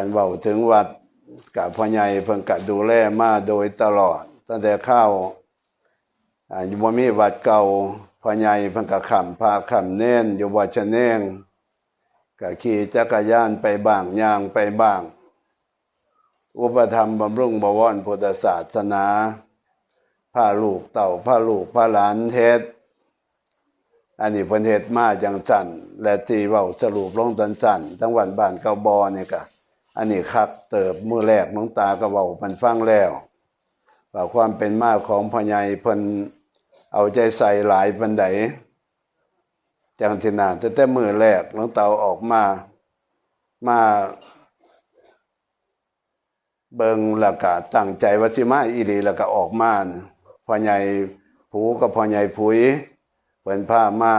กันเว้าถึงวัดกับพ่อใหญ่เพิ่นก็ดูแลมาโดยตลอดตั้งแต่เข้าอยู่บ่มีวัดเก่าพ่อใหญ่เพิ่นก็ค้ำพาค้ำเน้นอยู่วัดชะแนงก็ขี่จักรยานไปบ้างย่างไปบ้างอุปถัมภ์บำรุงบวรพุทธศาสนาพาลูกเต้าพาลูกพาหลานเฮ็ดอันนี้เพิ่นเฮ็ดมาจังซั่นและที่เว้าสรุปลงสั้นๆทั้งวันบ้านเก่าบ่อนี่ก็อันนี้คักเติบมื้อแรกหลวงตาก็เว้ามันฟังแล้วว่าความเป็นมาของพ่อใหญ่เพิ่นเอาใจใส่หลายปานใดจังที่น่าแต่มื้อแรกหลวงตาออกมาเบิ่งแล้วก็ตั้งใจว่าสิมาอีหลีแล้วก็ออกมาพ่อใหญ่ผูกับพ่อใหญ่ผุยเพิ่นพามา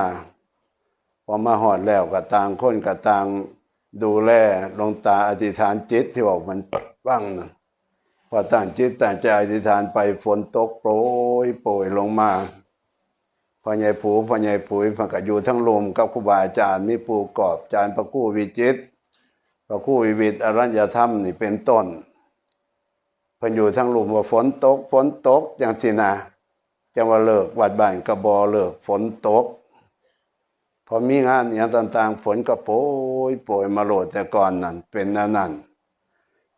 พอมาฮอดแล้วก็ต่างคนก็ต่างดูแลหลวงตาอธิษฐานจิตที่ว่ามันฟังนะพอตั้งจิตตั้งใจอธิษฐานไปฝนตกโปรยลงมาพ่อใหญ่ผูพ่อใหญ่ผุยเพิ่นก็อยู่ทั้งลมกับครูบาอาจารย์มีปู่กอบอาจารย์พระครูวิจิตรพระครูวิวิตรอรัญญธรรมนี่เป็นต้นเพิ่นอยู่ทั้งลมว่าฝนตกจังซี่นะจังว่าเลิกวัดบ้านก็บ่เลิกฝนตกพอมีงานอย่างต่างๆฝนก็โปรยมาโลดแต่ก่อนนั่นเป็นนั่น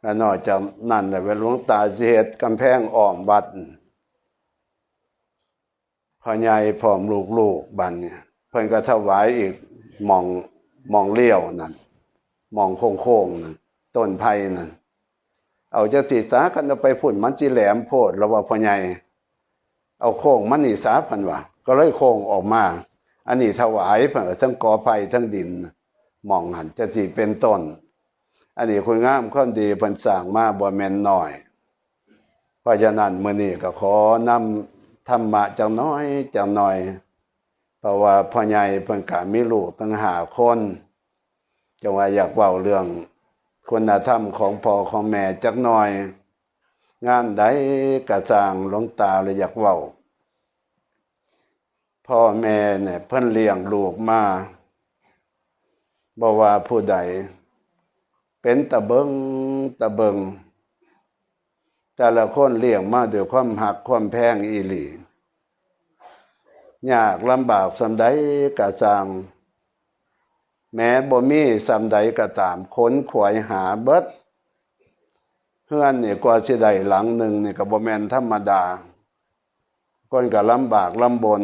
แล้วนอกจากนั่นแล้วหลวงตาสิเฮ็ดกำแพงอ้อมวัดพ่อใหญ่พร้อมลูกๆบัดเนี่ยเพิ่นก็ถวายอีกหม่องเลี้ยวนั่นหม่องโค้งๆนั่นต้นไผ่นั่นเอาจักสิสากันเอาไปพุ่นมันสิแหลมโพดแล้วว่าพ่อใหญ่เอาโค้งมันนี่สาพันว่าก็เลยโค้งออกมาอันนี้ถวายเพิ่นทั้งกอไผ่ทั้งดินมองหันจะสิเป็นต้นอันนี้คุณงามความดีเพิ่นสร้างมาบ่แม่นน้อยเพราะฉะนั้นมื้อนี้ก็ขอนำธรรมะจักหน่อยเพราะว่าพ่อใหญ่เพิ่นก็มีลูกตั้ง5คนจังว่าอยากเว้าเรื่องคุณธรรมของพ่อของแม่จักหน่อยงานใดก็สร้างหลวงตาเลยอยากเว้าพ่อแม่เนี่ยเพิ่นเลี้ยงลูกมาบ่ว่าผู้ใดเป็นตะเบิงแต่ละคนเลี้ยงมาด้วยความหักความแพงอีหลียากลำบากส่ำใดก็สร้างแม้บ่มีส่ำใดก็ตามขนขวายหาเบิดเฮือนนี่กว่าสิได้หลังหนึ่งนี่ก็บ่แม่นธรรมดาคนก็ลำบากลำบน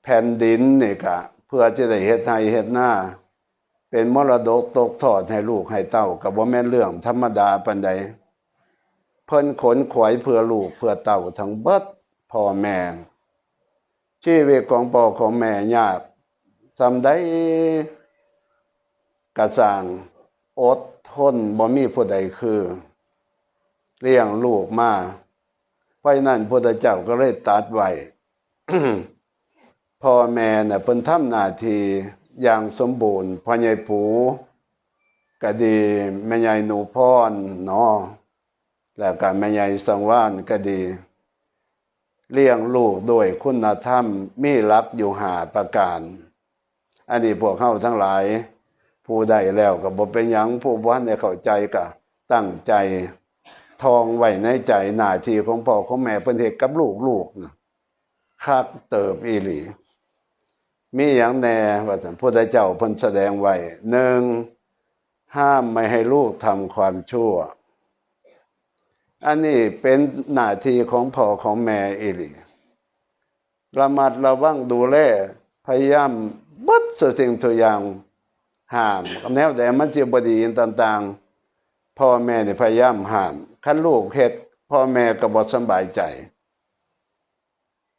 แผ่นดินนี่ก็เพื่อจะได้เฮ็ดไร่เฮ็ดนาเป็นมรดกตกทอดให้ลูกให้เต้าก็บ่แม่นเรื่องธรรมดาปานใดเพิ่นขนขวายเพื่อลูกเพื่อเต้าทั้งเบิดพ่อแม่ชีวิตของพ่อของแม่ยากส่ำใดก็สร้างอดทนบ่มีผู้ใดคือเลี้ยงลูกมาเพราะฉะนั้นพุทธเจ้าก็เลยตรัสไว้ พ่อแม่น่ะเพิ่นทำหน้าที่อย่างสมบูรณ์พ่อใหญ่ปูก็ดีแม่ใหญ่หนูพรเนาะแล้วก็แม่ใหญ่สังวานก็ดีเลี้ยงลูกด้วยคุณธรรมมีหลักอยู่5ประการอันนี้พวกเฮาทั้งหลายผู้ใดแล้วก็บ่เป็นหยังผู้บ่ทันได้เข้าใจก็ตั้งใจทองไว้ในใจหน้าที่ของพ่อของแม่เพิ่นเฮ็ดกับลูกๆน่ะคักเติบอีหลีมีหยังแน่ว่าท่านพุทธเจ้าเพิ่นแสดงไว้1ห้ามไม่ให้ลูกทำความชั่วอันนี้เป็นหน้าที่ของพ่อของแม่อีหลีระมัดระวังดูแลพยายามเบิดสิ่งทุกอย่างห้ามแนวใดมันสิบ่ดีต่างๆพ่อแม่นี่พยายามห้ามคันลูกเฮ็ดพ่อแม่ก็บ่สบายใจ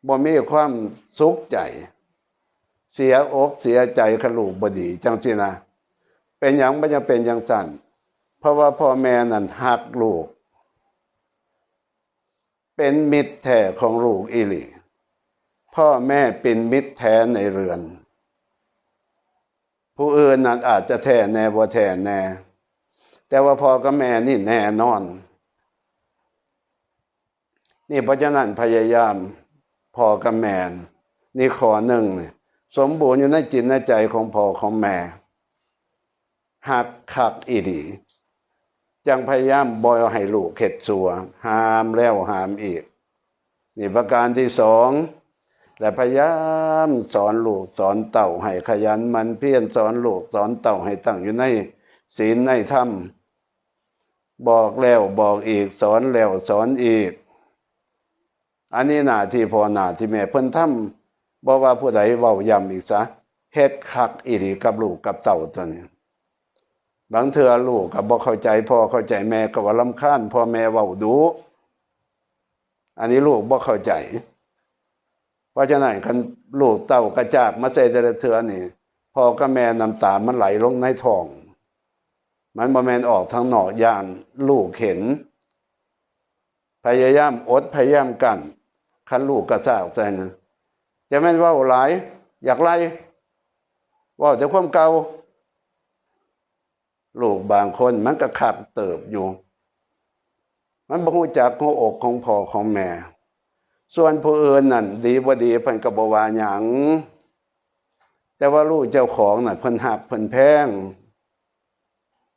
บ่มีความสุขใจเสียอกเสียใจคันลูกบ่ดีจังซี่นะเป็นหยังบ่จะเป็นจังซั่นเพราะว่าพ่อแม่นั่นรักลูกเป็นมิตรแท้ของลูกอีหลีพ่อแม่เป็นมิตรแท้ในเรือนผู้อื่นนั้นอาจจะแท้แน่บ่แท้แน่แต่ว่าพ่อกับแม่นี่แน่นอนนี่เพราะฉะนั้นพยายามพ่อกับแม่นี่ข้อหนึ่งสมบูรณ์อยู่ในจิตในใจของพ่อของแม่หักคักอีหลี จังพยายามบ่ให้ลูกเข็ดสัวห้ามแล้วห้ามอีกนี่ประการที่สองและพยายามสอนลูกสอนเต่าให้ขยันหมั่นเพียรสอนลูกสอนเต่าให้ตั้งอยู่ในศีลในธรรมบอกแล้วบอกอีกสอนแล้วสอนอีกอันนี้หน้าที่พ่อหน้าที่แม่เพิ่นทำบ่ว่าผู้ใดเว้าย้ำอีกซะเฮ็ดคักอีหลีกับลูกกับเต่าตัวนี้บางเทื่อลูกก็บ่เข้าใจพ่อเข้าใจแม่ก็ว่ารำคาญพ่อแม่เว้าดุอันนี้ลูกบ่เข้าใจเพราะฉะนั้นคันลูกเต่ากระจากมาใส่แต่ละเทื่อนี่พ่อกับแม่น้ำตามันไหลลงในท้องมันบ่แม่นออกทางนอกย่านลูกเห็นพยายามอดพยายามกั้นคันลูกกระจากใส่นะจะแม่นเว้าหลายอยากไล่เว้าแต่ความเก่าลูกบางคนมันก็ขัดเติบอยู่มันบ่ฮู้จักหัวอกของพ่อของแม่ส่วนผู้อื่นนั่นดีบ่ดีเพิ่นก็บ่ว่าหยังแต่ว่าลูกเจ้าของน่ะเพิ่นฮักเพิ่นแพง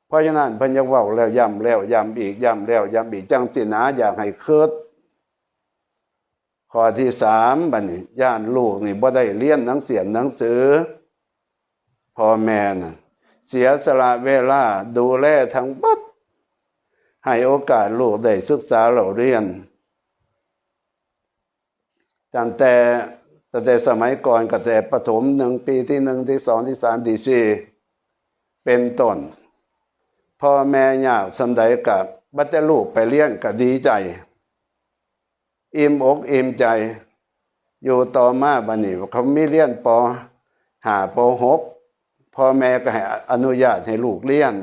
เพราะฉะนั้นเพิ่นยังเว้าแล้วย้ำแล้วย้ำอีกย้ำแล้วย้ำอีกจังสินะอยากให้คิดข้อที่3บัดนี้ย่านลูกนี่บ่ได้เรียนหนังสือพ่อแม่น่ะเสียสละเวลาดูแลทั้งบัดให้โอกาสลูกได้ศึกษาเราเรียนตั้งแต่สมัยก่อนก็แต่ประถม1ปีที่1ที่2ที่3ที่4เป็นต้นพ่อแม่ยากสำใดกับบัดแต่ลูกไปเรียนก็ดีใจอิ่มอกอิ่มใจอยู่ต่อมาบัดนี้เขามีเรียนป.5 ป.6พ่อแม่ก็ให้อนุญาตให้ลูกเรียน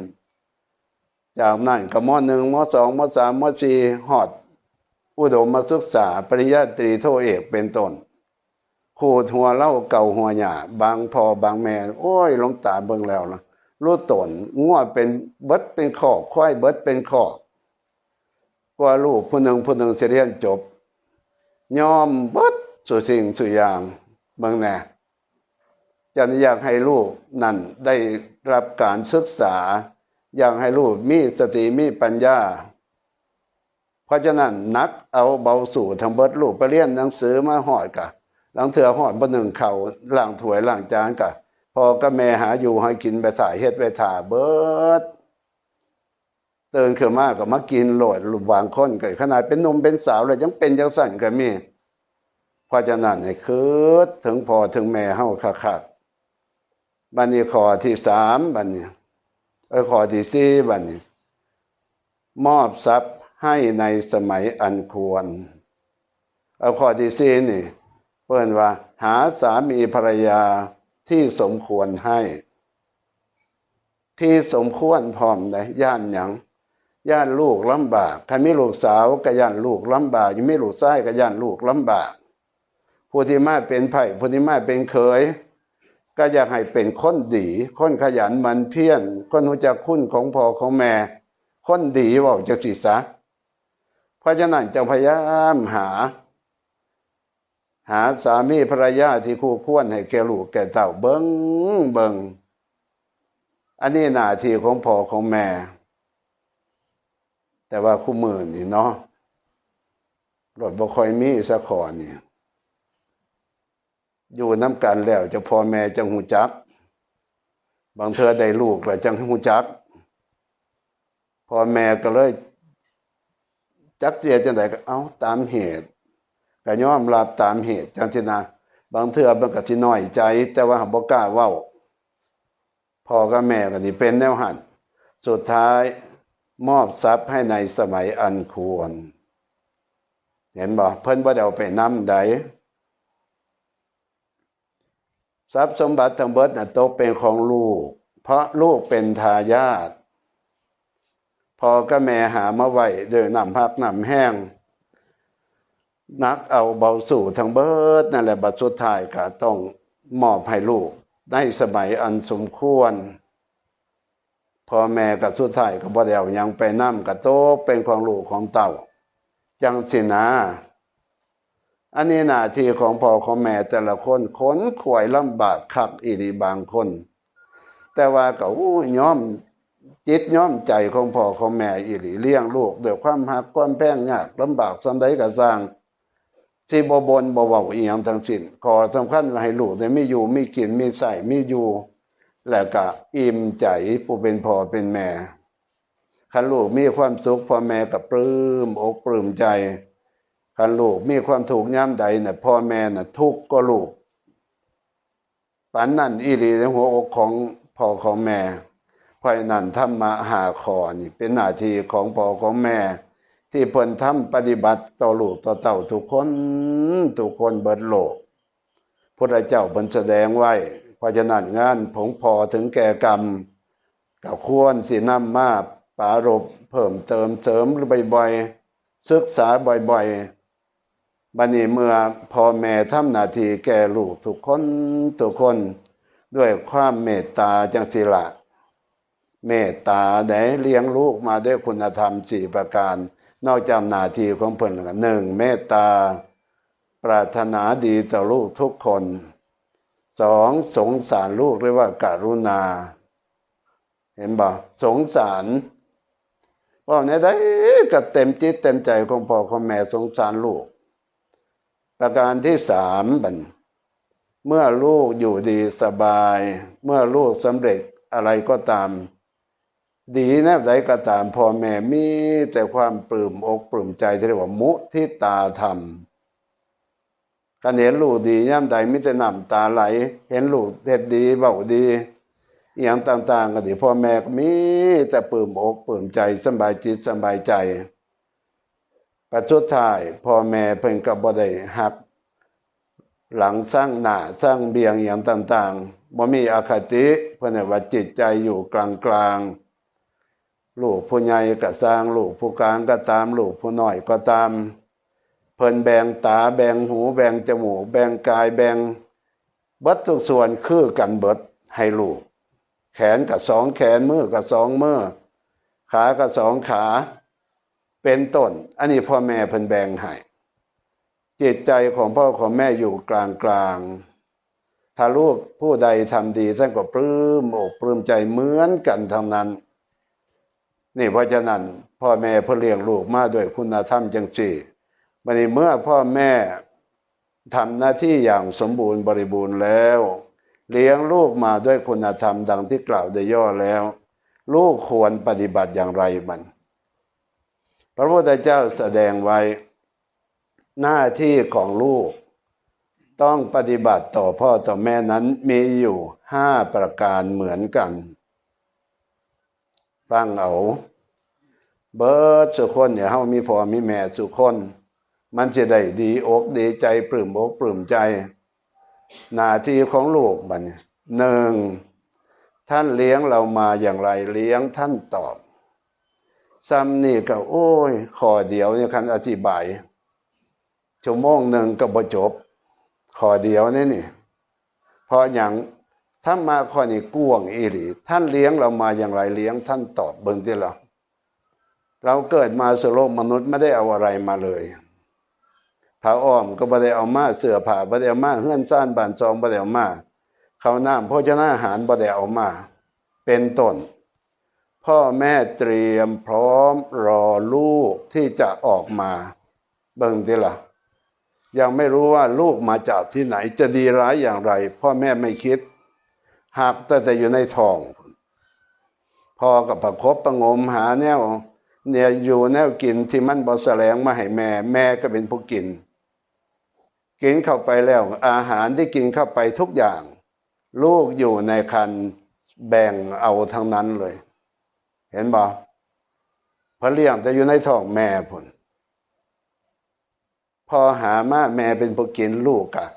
จากนั้นก็ม.1 ม.2 ม.3 ม.4 ฮอดอุดมศึกษาปริญญาตรีโทเอกเป็นต้นขูดหัวเล่าเก่าหัวหญ้าบางพ่อบางแม่โอ้ยหลวงตาเบิ่งแล้วนะรู้ตนงัวเป็นเบิดเป็นคอกควายเบิดเป็นคอกกว่าลูกผู้หนึ่งสิเรียนจบยอมเบิดสุสิ่งสุอย่างเบิ่งแน่จะอยากให้ลูกนั่นได้รับการศึกษาอยากให้ลูกมีสติมีปัญญาเพราะฉะนั้นนักเอาเบาสู่ทั้งเบิดลูกไปเรียนหนังสือมาฮอดกะหลังเถื่อฮอดบ่1เข้าล้างถ้วยล้างจานกะพ่อกับแม่หาอยู่ให้กินไปถ่ายเฮ็ดไปถ่าเบิดตื่นขึ้นมาก็มากินโลดลูกบางคนก็ขนาดเป็นหนุ่มเป็นสาวแล้วยังเป็นจังซั่นก็มีเพราะฉะนั้นให้คิดถึงพ่อถึงแม่เฮาคักๆบัดนี้ข้อที่3บัดนี้ข้อที่4บัดนี้มอบทรัพย์ให้ในสมัยอันควรข้อที่4นี่เพิ่นว่าหาสามีภรรยาที่สมควรให้ที่สมควรพร้อมได้ย่านหยังย่านลูกลำบากถ้ามีลูกสาวก็ย่านลูกลำบากยังมีลูกชายก็ย่านลูกลำบากผู้ที่มาเป็นไผ่ผู้ที่มาเป็นเขยก็อยากให้เป็นคนดีคนขยันหมั่นเพียรคนรู้จักคุณของพ่อของแม่คนดีเว้าจังซี่ซะเพราะฉะนั้นจงพยายามหาสามีภรรยาที่คู่ควรให้แก่ลูกแก่เต้าเบิ่งอันนี้หน้าที่ของพ่อของแม่แต่ว่าคู่มื้อนี่เนาะรถบ่ค่อยมีสักข้อนี่อยู่นำกันแล้วจะพ่อแม่จังฮู้จักบางเทื่อได้ลูกแล้วจังฮู้จักพ่อแม่ก็เลยจักเสียจังได๋ก็เอาตามเหตุก็ยอมรับตามเหตุจังซี่นะบางเทื่อมันก็สิน้อยใจแต่ว่าบ่กล้าเว้าพ่อกับแม่ก็นี่เป็นแนวหั่นสุดท้ายมอบทรัพย์ให้ในสมัยอันควรเห็นบ่เพิ่นบ่ได้เอาไปนำใดทรัพย์สมบัติทั้งเบิดน่ะตกเป็นของลูกเพราะลูกเป็นทายาทพ่อกับแม่หามาไว้ด้วยน้ำพักน้ำแห้งนักเอาเบาสู่ทั้งเบิดนั่นแหละบัดสุดท้ายก็ต้องมอบให้ลูกในสมัยอันสมควรพ่อแม่ก็สุดท้ายก็บ่ได้เอาหยังไปนำก็ตกเป็นของลูกของเต้าจังสินะอันนี้หน้าที่ของพ่อของแม่แต่ละคนขนขวยลำบากคักอีหลีบางคนแต่ว่าก็ยอม จิตย้อมใจของพ่อของแม่อีหลีเลี้ยงลูกด้วยความหักความแพงยากลำบากสำใดก็สร้างสิบ่บ่นบ่เว้าอีหยังทั้งสิ้นขอสำคัญว่าให้ลูกได้มีอยู่มีกินมีใช้มีอยู่แล้วก็อิ่มใจผู้เป็นพ่อเป็นแม่คันลูกมีความสุขพ่อแม่ก็ปลื้มอกปลื้มใจคันลูกมีความทุกข์ยามใดน่ะพ่อแม่น่ะทุกข์ก็ลูกปานนั้นอีหลีในหัวอกของพ่อของแม่เพราะนั้นธรรมะ5ข้อนี่เป็นหน้าที่ของพ่อของแม่ที่เพิ่นทำปฏิบัติต่อลูกต่อเต้าทุกคนเบิดโลกพระเจ้าเพิ่นแสดงไว้เพราะฉะนั้นงานของพ่อถึงแก่กรรมก็ควรสินำมาปรารภเพิ่มเติมเสริมบ่อยๆศึกษาบ่อยๆบัดนี้เมื่อพ่อแม่ทำหน้าที่แก่ลูกทุกคนด้วยความเมตตาจังสิละเมตตาได้เลี้ยงลูกมาด้วยคุณธรรม4ประการนอกจากหน้าที่ของเพิ่นแล้วก็1เมตตาปรารถนาดีต่อลูกทุกคน2สงสารลูกเรียกว่ากรุณาเห็นบ่สงสารว่าในใดก็เต็มจิตเต็มใจของพ่อของแม่สงสารลูกประการที่3บัดเมื่อลูกอยู่ดีสบายเมื่อลูกสำเร็จอะไรก็ตามดีแนบใดก็ตามพ่อแม่มีแต่ความปลื้มอกปลื้มใจที่เรียกว่ามุทิตาธรรมการเห็นลูกดีย่ำใดมิแต่น้ำตาไหลเห็นลูกเฮ็ดดีเว้าดีอย่างต่างๆก็ที่พ่อแม่ก็มีแต่ปลื้มอกปลื้มใจสบายจิตสบายใจปัจจุบันท้ายพ่อแม่เพิ่นก็บ่ได้ฮักหลังสร้างหน้าสร้างเบียงอย่างต่างๆบ่มีอคติเพิ่นว่าจิตใจอยู่กลางๆลูกผู้ใหญ่ก็สร้างลูกผู้กลางก็ตามลูกผู้น้อยก็ตามเพิ่นแบ่งตาแบ่งหูแบ่งจมูกแบ่งกายแบ่งเบิดทุกส่วนคือกันเบิดให้ลูกแขนก็2แขนมือก็2มือขาก็2ขาเป็นต้นอันนี้พ่อแม่เพิ่นแบ่งให้จิตใจของพ่อของแม่อยู่กลางๆถ้าลูกผู้ใดทำดีท่านก็ปลื้มอกปลื้มใจเหมือนกันทั้งนั้นนี่เพราะฉะนั้นพ่อแม่เพื่อเลี้ยงลูกมาด้วยคุณธรรมจังซี่บัดนี้เมื่อพ่อแม่ทำหน้าที่อย่างสมบูรณ์บริบูรณ์แล้วเลี้ยงลูกมาด้วยคุณธรรมดังที่กล่าวโดยย่อแล้วลูกควรปฏิบัติอย่างไรมันพระพุทธเจ้าแสดงไว้หน้าที่ของลูกต้องปฏิบัติต่อพ่อต่อแม่นั้นมีอยู่5ประการเหมือนกันฟังเอาเบิดทุกคนเนี่ยเฮามีพ่อมีแม่ทุกคนมันจะได้ดีอกดีใจปลื้มอกปลื้มใจหน้าที่ของลูกบัดนี้1ท่านเลี้ยงเรามาอย่างไรเลี้ยงท่านตอบซ้ำนี่ก็โอ้ยข้อเดียวเนี่ยคันอธิบายชั่วโมงหนึ่งก็บ่จบข้อเดียวนี่เพราะอย่างถ้ามาข้อนี้กว้างอีหลีท่านเลี้ยงเรามาอย่างไรเลี้ยงท่านตอบเบิ่งติล่ะเราเกิดมาสู่โลกมนุษย์ไม่ได้เอาอะไรมาเลยผ้าอ้อมก็บ่ได้เอามาเสื้อผ้าบ่ได้เอามาเฮือนซ่านบ้านซองบ่ได้เอามาข้าวน้ำภชนาอาหารบ่ได้เอามาเป็นต้นพ่อแม่เตรียมพร้อมรอลูกที่จะออกมาเบิ่งติล่ะยังไม่รู้ว่าลูกมาจากที่ไหนจะดีร้ายอย่างไรพ่อแม่ไม่คิดหากแต่อยู่ในท้องพ่อก็ประคบประงมหาแนวเนี่ยอยู่แนวกินที่มันบ่แสลงมาให้แม่ก็เป็นผู้กินเข้าไปแล้วอาหารที่กินเข้าไปทุกอย่างลูกอยู่ในครรภ์แบ่งเอาทั้งนั้นเลยเห็นบ่พอเลี้ยงแต่อยู่ในท้องแม่พุ่นพอหามาแม่เป็นผู้กินลูกอะ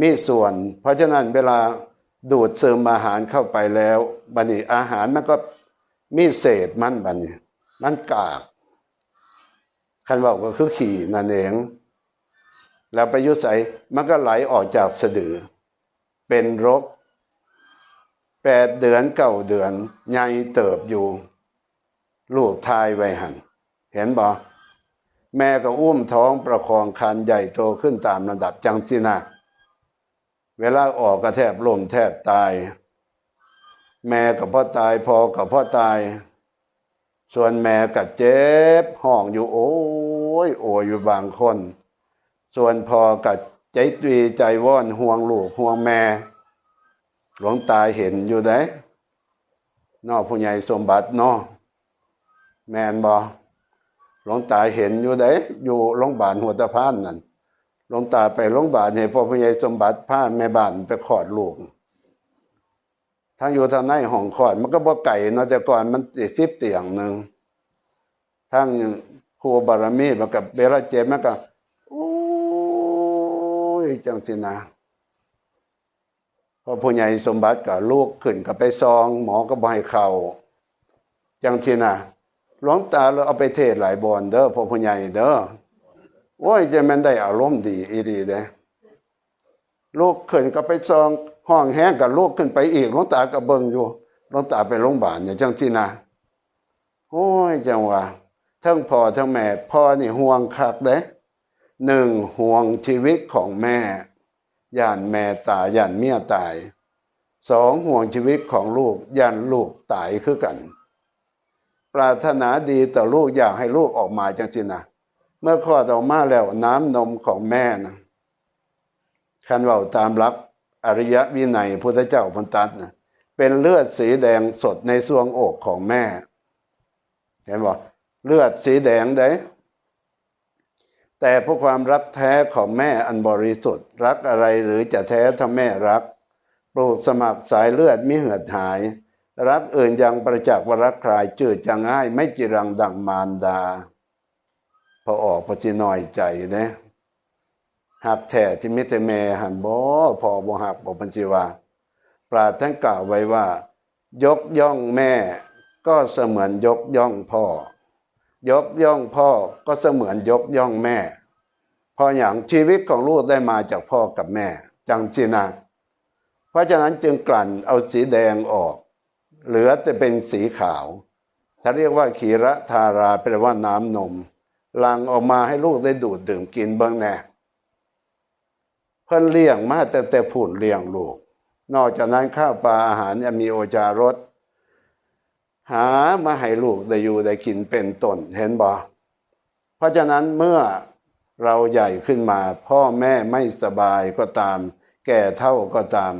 มีส่วนเพราะฉะนั้นเวลาดูดซึมอาหารเข้าไปแล้วบัดนี้อาหารมันก็มีเศษมันบัดนี้มันกากคันบอกก็คือขี้นั่นเองแล้วไปยุใสมันก็ไหลออกจากสะดือเป็นรก8 เดือน9 เดือนใหญ่เติบอยู่ลูกทายไว้หั่นเห็นบ่แม่ก็อุ้มท้องประคองครรภ์ใหญ่โตขึ้นตามลำดับจังสินะเวลาออกก็แทบล้มแทบตาย แม่กับพ่อตายพ่อกับพ่อตายส่วนแม่ก็เจ็บห้องอยู่โอ้ยโอยอยู่บางคนส่วนพ่อก็ใจตรีใจว่อนห่วงลูกห่วงแม่หลวงตาเห็นอยู่ได้นอผู้ใหญ่สมบัติเนาะแม่นบ่หลวงตาเห็นอยู่ได้อยู่โรงพยาบาลหัวตะพานนั่นหลวงตาไปโรงพยาบาลให้พ่อผู้ใหญ่สมบัติพาแม่บ้านไปคลอดลูกทางอยู่ทางในห้องคลอดมันก็บ่ไกลเนาะแต่ก่อนมัน10เตียงนึงทางครูบารมีมันกับเบลาเจ็บมันก็โอ้ยจังสินะพอผู้ใหญ่สมบัติกับลูกขึ้นกับไปซองหมอก็บ่ให้เข้าจังสินะหลวงตาเราเอาไปเทศหลายบอนเด้อพอผู้ใหญ่เด้อโอ้ยจะมันได้อารมณ์ดีอีดีเด้ลูกขึ้นกับไปซองห้องแห้งกับลูกขึ้นไปอีกหลวงตาก็เบิ่งอยู่หลวงตาไปโรงพยาบาลเนี่ยจังสินะโอ้ยจังว่าทั้งพ่อทั้งแม่พ่อนี่ห่วงคักเด้หนึ่งห่วงชีวิตของแม่ย่านแม่ตายย่านเมียตายสองห่วงชีวิตของลูกย่านลูกตายคือกันปรารถนาดีต่อลูกอยากให้ลูกออกมาจังสินะเมื่อคลอดออกมาแล้วน้ำนมของแม่นะคันเว้าตามหลักอริยวินัยพุทธเจ้าพุทธัสนะเป็นเลือดสีแดงสดในทรวงอกของแม่เห็นบ่เลือดสีแดงได้แต่เพราะความรักแท้ของแม่อันบริสุทธิ์รักอะไรหรือจะแท้ถ้าแม่รักปลูกสมัครสายเลือดมิเหือดหายรักอื่นยังประจักษ์ว่ารักใครจืดจะง่ายไม่จิรังดังมารดาพอออกพอจิน้อยใจนะหักแท้ที่มิตรแม่หันบ่พอบ่หักบ่ปัญชีว่าปราชญ์ท่านกล่าวไว้ว่ายกย่องแม่ก็เสมือนยกย่องพ่อยกย่องพ่อก็เสมือนยกย่องแม่เพราะอย่างชีวิตของลูกได้มาจากพ่อกับแม่จังสินะเพราะฉะนั้นจึงกลั่นเอาสีแดงออกเหลือแต่เป็นสีขาวถ้าเรียกว่าขีระธาราแปลว่าน้ำนมหลั่งออกมาให้ลูกได้ดูดดื่มกินเบิ่งแน่เพิ่นเลี้ยงมาแต่ผุ่นเลี้ยงลูกนอกจากนั้นข้าวปลาอาหารเนี่ยมีโอจารสหามาให้ลูกได้อยู่ได้กินเป็นต้นเห็นบ่เพราะฉะนั้นเมื่อเราใหญ่ขึ้นมาพ่อแม่ไม่สบายก็ตามแก่เฒ่าก็ตาม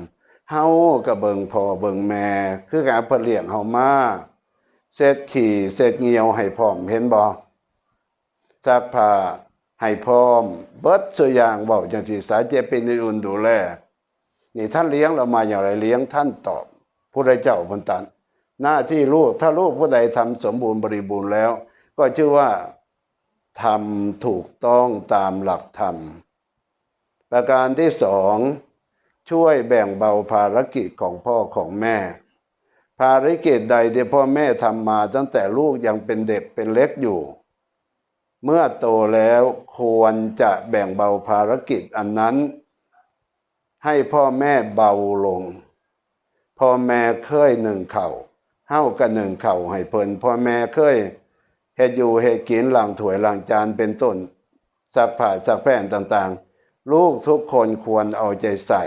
เฮาก็เบิ่งพ่อเบิ่งแม่คือการเพิ่นเลี้ยงเฮามาเสร็จขี่เสร็จเหี่ยวให้พร้อมเห็นบ่ซักผ้าให้พร้อมเบิดซุอย่างเว้าจังซี่สาเจเป็นอุ่นดูแลนี่ท่านเลี้ยงเรามาอย่างไรเลี้ยงท่านตอบพุทธเจ้าพุทธันหน้าที่ลูกถ้าลูกผู้ใดทำสมบูรณ์บริบูรณ์แล้วก็ชื่อว่าทำถูกต้องตามหลักธรรมประการที่สองช่วยแบ่งเบาภารกิจของพ่อของแม่ภารกิจใดที่พ่อแม่ทำมาตั้งแต่ลูกยังเป็นเด็กเป็นเล็กอยู่เมื่อโตแล้วควรจะแบ่งเบาภารกิจอันนั้นให้พ่อแม่เบาลงพ่อแม่เคยหนึ่งเข่าเฮากันหนึ่งเข่าให้เพิ่นพ่อแม่เคยเฮ็ดอยู่เฮ็ดกินล้างถ้วยล้างจานเป็นต้นซักผ้าซักแป้งต่างๆลูกทุกคนควรเอาใจใส่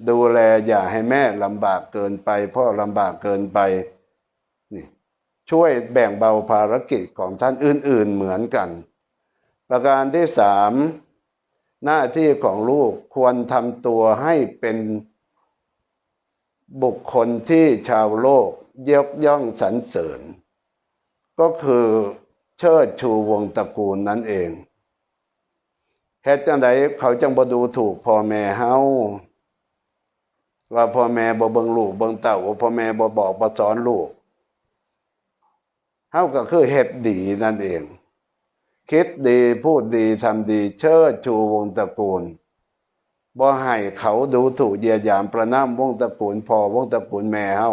ดูแลอย่าให้แม่ลำบากเกินไปพ่อลำบากเกินไปนี่ช่วยแบ่งเบาภารกิจของท่านอื่นๆเหมือนกันประการที่สามหน้าที่ของลูกควรทำตัวให้เป็นบุคคลที่ชาวโลกยกย่องสรรเสริญก็คือเชิดชูวงตระกูลนั่นเองเฮ็ดจังไดเขาจังบ่ดูถูกพ่อแม่เฮาว่าพ่อแม่บ่เบิ่งลูกเบิ่งเต้าพ่อแม่บ่บอกบ่สอนลูกเฮาก็คือเฮ็ดดีนั่นเองคิดดีพูดดีทำดีเชิดชูวงตระกูลบ่ให้เขาดูถูกเหยียดหยามประณามวงตระกูลพ่อวงตระกูลแม่เฮา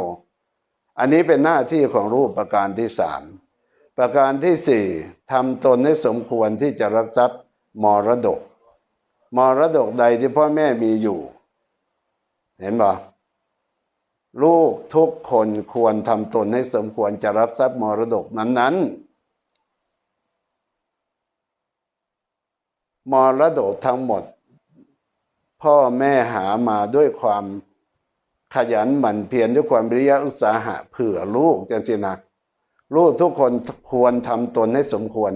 อันนี้เป็นหน้าที่ของลูกประการที่สามประการที่สี่ทำตนให้สมควรที่จะรับทรัพย์มรดกใดที่พ่อแม่มีอยู่เห็นบ่ลูกทุกคนควรทำตนให้สมควรจะรับทรัพย์มรดกนั้นๆมรดกทั้งหมดพ่อแม่หามาด้วยความ ขยันหมั่นเพียรด้วยความวิริยะอุตสาหะเผื่อลูกจังซี่นะลูกทุกคนควรทำตนให้สมควร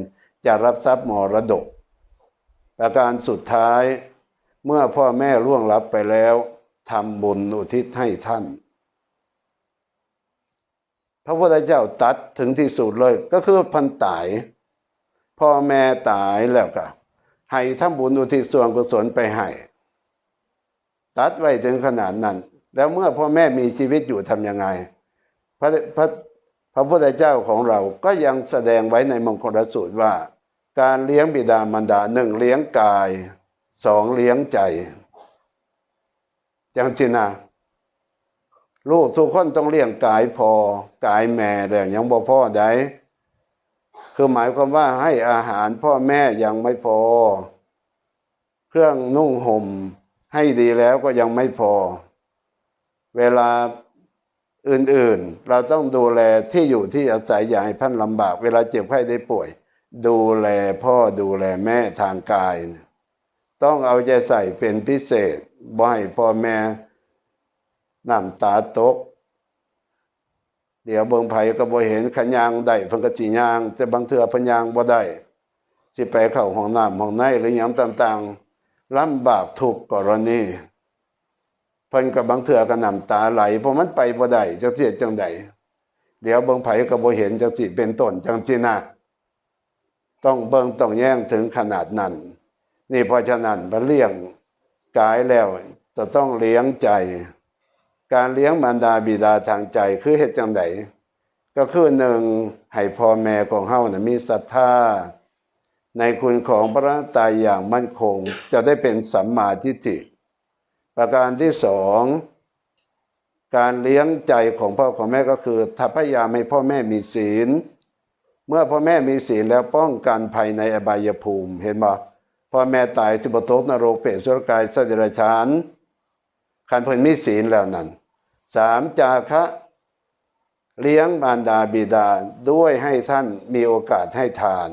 จะรับทรัพย์มรดกประการสุดท้ายเมื่อพ่อแม่ล่วงลับไปแล้วทำบุญอุทิศให้ท่านพระพุทธเจ้าตัดถึงที่สุดเลยก็คือพันตายพ่อแม่ตายแล้วก็ให้ทำบุญอุทิศส่วนกุศลไปให้ตัดไว้ถึงขนาดนั้นแล้วเมื่อพ่อแม่มีชีวิตอยู่ทำยังไงพระพุทธเจ้าของเราก็ยังแสดงไว้ในมงคลสูตรว่าการเลี้ยงบิดามารดาหนึ่งเลี้ยงกายสองเลี้ยงใจจังสินะลูกทุกคนต้องเลี้ยงกายพอกายแม่แล้วยังบ่พอได้คือหมายความว่าให้อาหารพ่อแม่ยังไม่พอเครื่องนุ่งห่มให้ดีแล้วก็ยังไม่พอเวลาอื่นๆเราต้องดูแลที่อยู่ที่อาศัยอย่าให้ท่านลำบากเวลาเจ็บไข้ได้ป่วยดูแลพ่อดูแลแม่ทางกายต้องเอาใจใส่เป็นพิเศษบ่ให้พ่อแม่น้ำตาตกเดี๋ยวเบิ่งไผก็บ่เห็นขยางได้เพิ่นก็สิย่างแต่บางเทื่อเพิ่นย่างบ่ได้สิไปเข้าห้องน้ำห้องในหรือหยังต่างๆลำบากทุกกรณีเพิ่นก็บางเทื่อก็น้ำตาไหลเพราะมันไปบ่ได้จักเสียจังได๋เดี๋ยวเบิ่งไผก็บ่เห็นจักสิเป็นต้นจังซี่นะต้องเบิ่งต้องแย่งถึงขนาดนั้นนี่เพราะฉะนั้นบ่เลี้ยงกายแล้วจะต้องเลี้ยงใจการเลี้ยงมารดาบิดาทางใจคือเฮ็ดจังได๋ก็คือหนึ่งให้พ่อแม่ของเฮาน่ะมีศรัทธาในคุณของพระรัตนตรัยอย่างมั่นคงจะได้เป็นสัมมาทิฏฐิประการที่สองการเลี้ยงใจของพ่อของแม่ก็คือพยายามให้พ่อแม่มีศีลเมื่อพ่อแม่มีศีลแล้วป้องกันภัยในอบายภูมิเห็นบ่พ่อแม่ตายสิบ่ตกนรกเปรตอสุรกายสัตว์เดรัจฉานคันเพิ่นมีศีลแล้วนั้นสามจาคะเลี้ยงมารดาบิดาด้วยให้ท่านมีโอกาสให้ทาน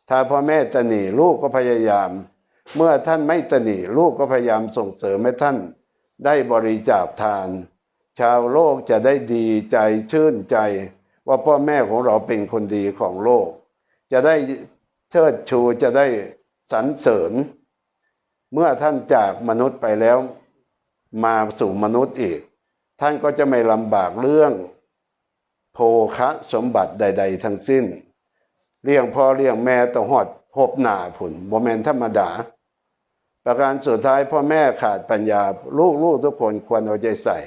ถ้าพ่อแม่ตนีลูกก็พยายามเมื่อท่านไม่ตนีลูกก็พยายามส่งเสริมให้ท่านได้บริจาคทานชาวโลกจะได้ดีใจชื่นใจว่าพ่อแม่ของเราเป็นคนดีของโลกจะได้เชิดชูจะได้สรรเสริญเมื่อท่านจากมนุษย์ไปแล้วมาสู่มนุษย์อีกท่านก็จะไม่ลำบากเรื่องโภคะสมบัติใดๆทั้งสิ้นเลี้ยงพ่อเลี้ยงแม่ต้องหอดพบหน้าผุนบ่แม่นธรรมดาประการสุดท้ายพ่อแม่ขาดปัญญาลูกทุกคนควรเอาใจใส่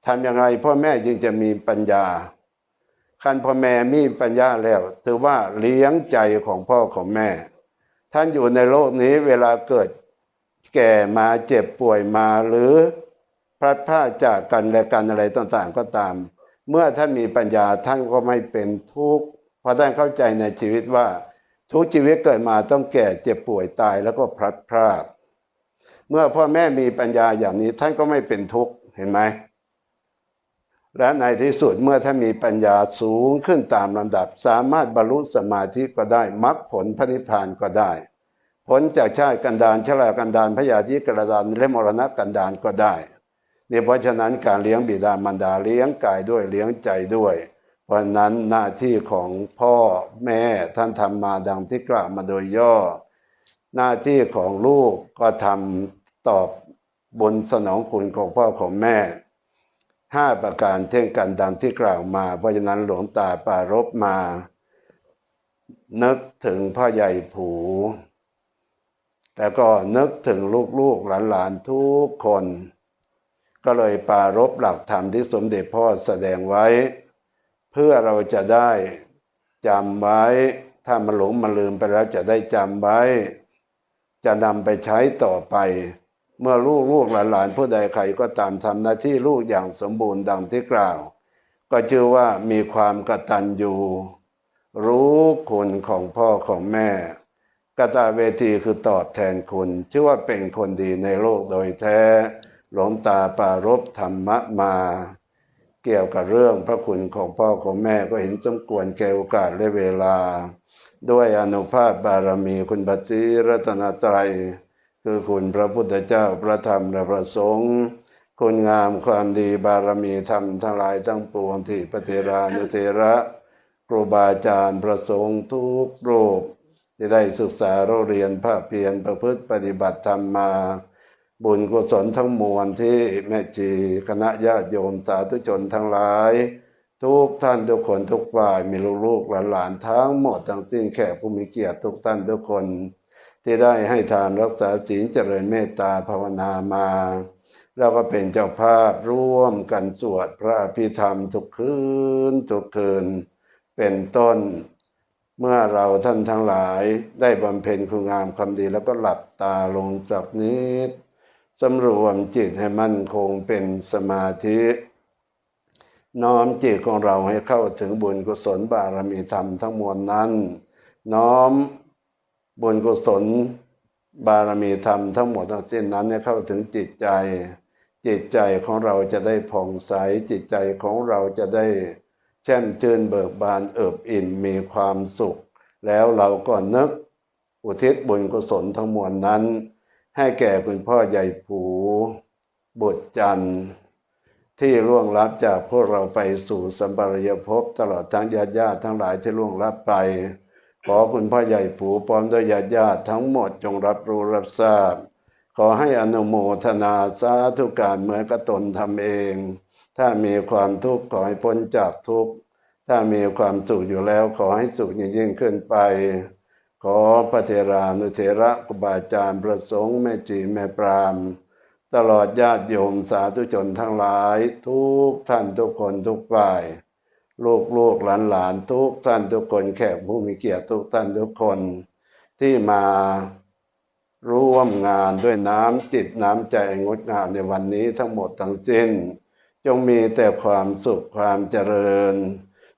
ทำอย่างไรพ่อแม่จึงจะมีปัญญาคันพ่อแม่มีปัญญาแล้วถือว่าเลี้ยงใจของพ่อของแม่ท่านอยู่ในโลกนี้เวลาเกิดแก่มาเจ็บป่วยมาหรือพลัดพรากจากกันและกันอะไรต่างๆก็ตามเมื่อท่านมีปัญญาท่านก็ไม่เป็นทุกข์เพราะท่านเข้าใจในชีวิตว่าทุกชีวิตเกิดมาต้องแก่เจ็บป่วยตายแล้วก็พลัดพรากเมื่อพ่อแม่มีปัญญาอย่างนี้ท่านก็ไม่เป็นทุกข์เห็นไหมและในที่สุดเมื่อท่านมีปัญญาสูงขึ้นตามลำดับสามารถบรรลุสมาธิก็ได้มรรคผลพระนิพพานก็ได้พ้นจากชาติกันดารชรากันดารพยาธิกันดารและมรณะกันดารก็ได้เนี่ยเพราะฉะนั้นการเลี้ยงบิดามารดาเลี้ยงกายด้วยเลี้ยงใจด้วยเพราะนั้นหน้าที่ของพ่อแม่ท่านทำมาดังที่กล่าวมาโดยย่อหน้าที่ของลูกก็ทำตอบบุญสนองคุณของพ่อของแม่5ประการเช่นกันดังที่กล่าวมาเพราะฉะนั้นหลวงตาปรารภมานึกถึงพ่อใหญ่ผูแล้วก็นึกถึงลูกๆหลานๆทุกคนก็เลยปรารภหลักธรรมที่สมเด็จพ่อแสดงไว้เพื่อเราจะได้จำไว้ถ้ามันหลงมันลืมไปแล้วจะได้จำไว้จะนำไปใช้ต่อไปเมื่อลูกหลานผู้ใดใครก็ตามทำหน้าที่ลูกอย่างสมบูรณ์ดังที่กล่าวก็ชื่อว่ามีความกตัญญูรู้คุณของพ่อของแม่กตเวทีคือตอบแทนคุณชื่อว่าเป็นคนดีในโลกโดยแท้หลวงตาปรารภธรรมะมาเกี่ยวกับเรื่องพระคุณของพ่อของแม่ก็เห็นสมควรแก่โอกาสและเวลาด้วยอานุภาพบารมีคุณพระศรีรัตนตรัยคือคุณพระพุทธเจ้าพระธรรมและพระสงฆ์ คุณงามความดีบารมีธรรมทั้งหลายทั้งปวงที่พระเถรานุเถระครูบาอาจารย์ประสงค์ทุกรูปที่ได้ศึกษาเราเรียนภาคเพียรประพฤติปฏิบัติธรรมมาบุญกุศลทั้งมวลที่แม่ชีคณะญาติโยมสาธุชนทั้งหลายทุกท่านทุกคนทุกฝ่ายมีลูกหลานทั้งหมดทั้งสิ้นแขกผู้มีเกียรติทุกท่านทุกคนที่ได้ให้ทานรักษาศีลเจริญเมตตาภาวนามาเราก็เป็นเจ้าภาพร่วมกันสวดพระอภิธรรมทุกคืนเป็นต้นเมื่อเราท่านทั้งหลายได้บำเพ็ญคุณงามความดีแล้วก็หลับตาลงสักนิดสำรวมจิตให้มั่นคงเป็นสมาธิน้อมจิตของเราให้เข้าถึงบุญกุศลบารมีธรรมทั้งมวลนั้นน้อมบุญกุศลบารมีธรรมทั้งหมดทั้งสิ้นนั้นให้เข้าถึงจิตใจของเราจะได้ผ่องใสจิตใจของเราจะได้แช่มชื่นเบิกบานเอิบอิ่มมีความสุขแล้วเราก็นึกอุทิศบุญกุศลทั้งมวลนั้นให้แก่คุณพ่อใหญ่ผูบุตรจันทร์ที่ล่วงลับจากพวกเราไปสู่สัมปรายภพตลอดทั้งญาติทั้งหลายที่ล่วงลับไปขอคุณพ่อใหญ่ผูพร้อมด้วยญาติทั้งหมดจงรับรู้รับทราบขอให้อนุโมทนาสาธุการเหมือนกับตนทำเองถ้ามีความทุกข์ขอให้พ้นจากทุกข์ถ้ามีความสุขอยู่แล้วขอให้สุขยิ่งขึ้นไปขอพระเถรานุเถระครูบาอาจารย์ประสงค์แม่จีแม่ปรามตลอดญาติโยมสาธุชนทั้งหลายทุกท่านทุกคนทุกฝ่ายลูกหลานทุกท่านทุกคนแขกผู้มีเกียรติทุกท่านทุกคนที่มาร่วมงานด้วยน้ำจิตน้ำใจงดงามในวันนี้ทั้งหมดทั้งสิ้นจงมีแต่ความสุขความเจริญ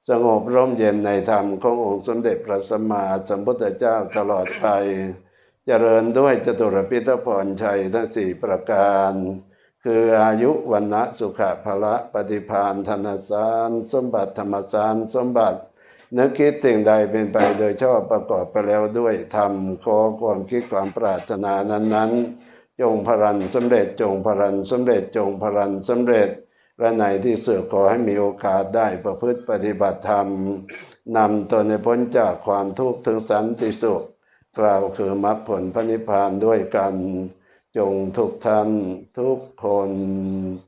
สงบร่มเย็นในธรรมขององค์สมเด็จพระสัมมาสัมพุทธเจ้าตลอดไปเจริญด้วยจตุรพิธพรชัยทั้ง4ประการคืออายุวันนะสุขะภละปฏิภาณธนสารสมบัติธรรมสารสมบัตินึกคิดสิ่งใดเป็นไปโดยชอบประกอบไปแล้วด้วยธรรมขอความคิดความปรารถนานั้นจงพลันสำเร็จจงพลันสำเร็จจงพลันสำเร็จและในที่สุดขอให้มีโอกาสได้ประพฤติปฏิบัติธรรมนำตนให้พ้นจากความทุกข์ถึงสันติสุขกล่าวคือมรรคผลพระนิพพานด้วยกันจงทุกท่านทุกคน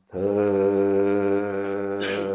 เทอญ